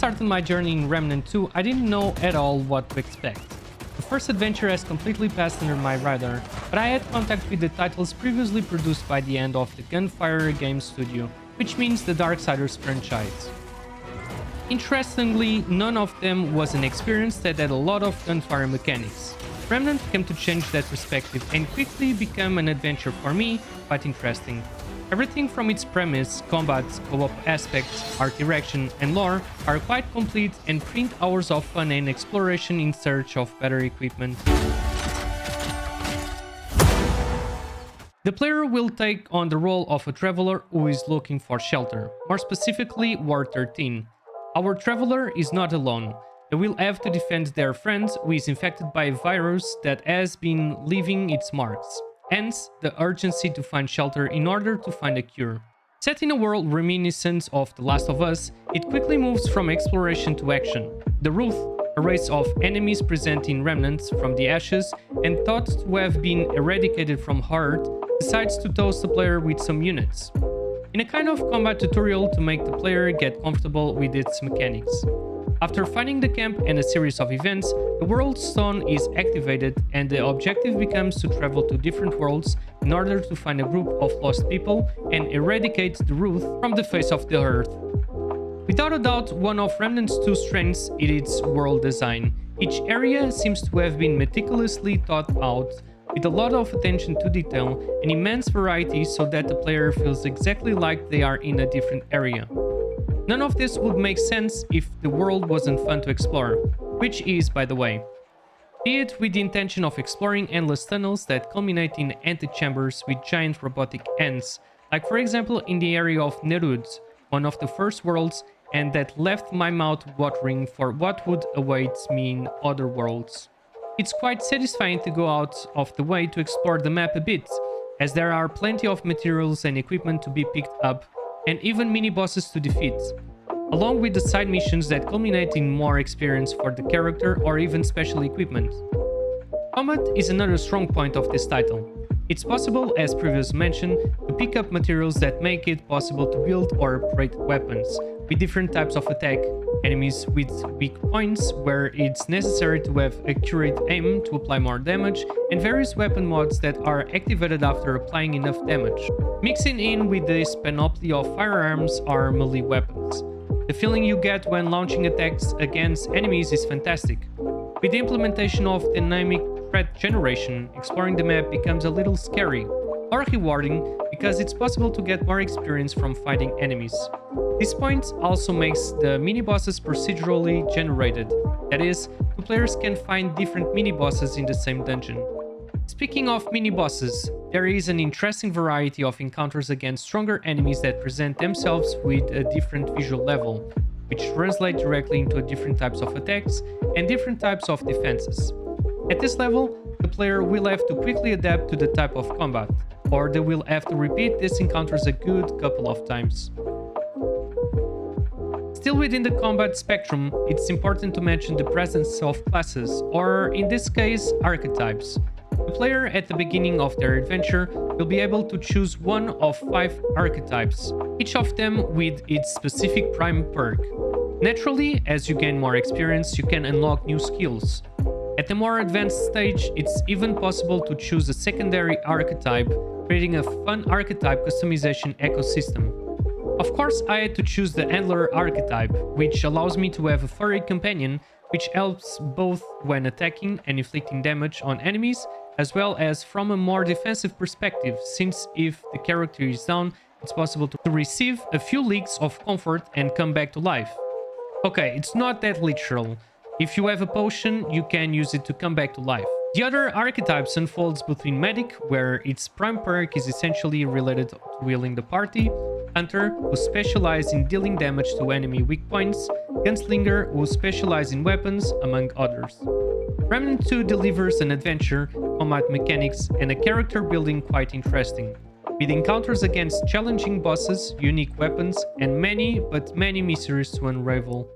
started my journey in Remnant 2, I didn't know at all what to expect. The first adventure has completely passed under my radar, but I had contact with the titles previously produced by the end of the Gunfire Games studio, which means the Darksiders franchise. Interestingly, none of them was an experience that had a lot of gunfire mechanics. Remnant came to change that perspective and quickly became an adventure for me, quite interesting. Everything from its premise, combat, co-op aspects, art direction, and lore are quite complete and print hours of fun and exploration in search of better equipment. The player will take on the role of a traveler who is looking for shelter, more specifically Ward 13. Our traveler is not alone. They will have to defend their friend who is infected by a virus that has been leaving its marks. Hence, the urgency to find shelter in order to find a cure. Set in a world reminiscent of The Last of Us, it quickly moves from exploration to action. The Ruth, a race of enemies present in remnants from the ashes and thought to have been eradicated from Earth, decides to toast the player with some units, in a kind of combat tutorial to make the player get comfortable with its mechanics. After finding the camp and a series of events, the World Stone is activated and the objective becomes to travel to different worlds in order to find a group of lost people and eradicate the Ruth from the face of the earth. Without a doubt, one of Remnant's two strengths is its world design. Each area seems to have been meticulously thought out, with a lot of attention to detail and immense variety so that the player feels exactly like they are in a different area. None of this would make sense if the world wasn't fun to explore, which is, by the way. Be it with the intention of exploring endless tunnels that culminate in antechambers with giant robotic ants, like for example in the area of Nerud, one of the first worlds, and that left my mouth watering for what would await me in other worlds. It's quite satisfying to go out of the way to explore the map a bit, as there are plenty of materials and equipment to be picked up, and even mini-bosses to defeat, along with the side missions that culminate in more experience for the character or even special equipment. Combat is another strong point of this title. It's possible, as previously mentioned, to pick up materials that make it possible to build or upgrade weapons, with different types of attack, enemies with weak points where it's necessary to have accurate aim to apply more damage, and various weapon mods that are activated after applying enough damage. Mixing in with this panoply of firearms are melee weapons. The feeling you get when launching attacks against enemies is fantastic. With the implementation of dynamic threat generation, exploring the map becomes a little scary, or rewarding because it's possible to get more experience from fighting enemies. This point also makes the mini-bosses procedurally generated, that is, the players can find different mini-bosses in the same dungeon. Speaking of mini-bosses, there is an interesting variety of encounters against stronger enemies that present themselves with a different visual level, which translate directly into different types of attacks and different types of defenses. At this level, the player will have to quickly adapt to the type of combat, or they will have to repeat these encounters a good couple of times. Still within the combat spectrum, it's important to mention the presence of classes, or in this case, archetypes. The player at the beginning of their adventure will be able to choose one of 5 archetypes, each of them with its specific prime perk. Naturally, as you gain more experience, you can unlock new skills. At the more advanced stage, it's even possible to choose a secondary archetype, creating a fun archetype customization ecosystem. Of course, I had to choose the Handler archetype, which allows me to have a furry companion, which helps both when attacking and inflicting damage on enemies, as well as from a more defensive perspective, since if the character is down, it's possible to receive a few leaks of comfort and come back to life. Okay, it's not that literal. If you have a potion, you can use it to come back to life. The other archetypes unfolds between Medic, where its prime perk is essentially related to healing the party, Hunter, who specializes in dealing damage to enemy weak points, Gunslinger, who specializes in weapons, among others. Remnant 2 delivers an adventure, combat mechanics, and a character building quite interesting, with encounters against challenging bosses, unique weapons, and many mysteries to unravel.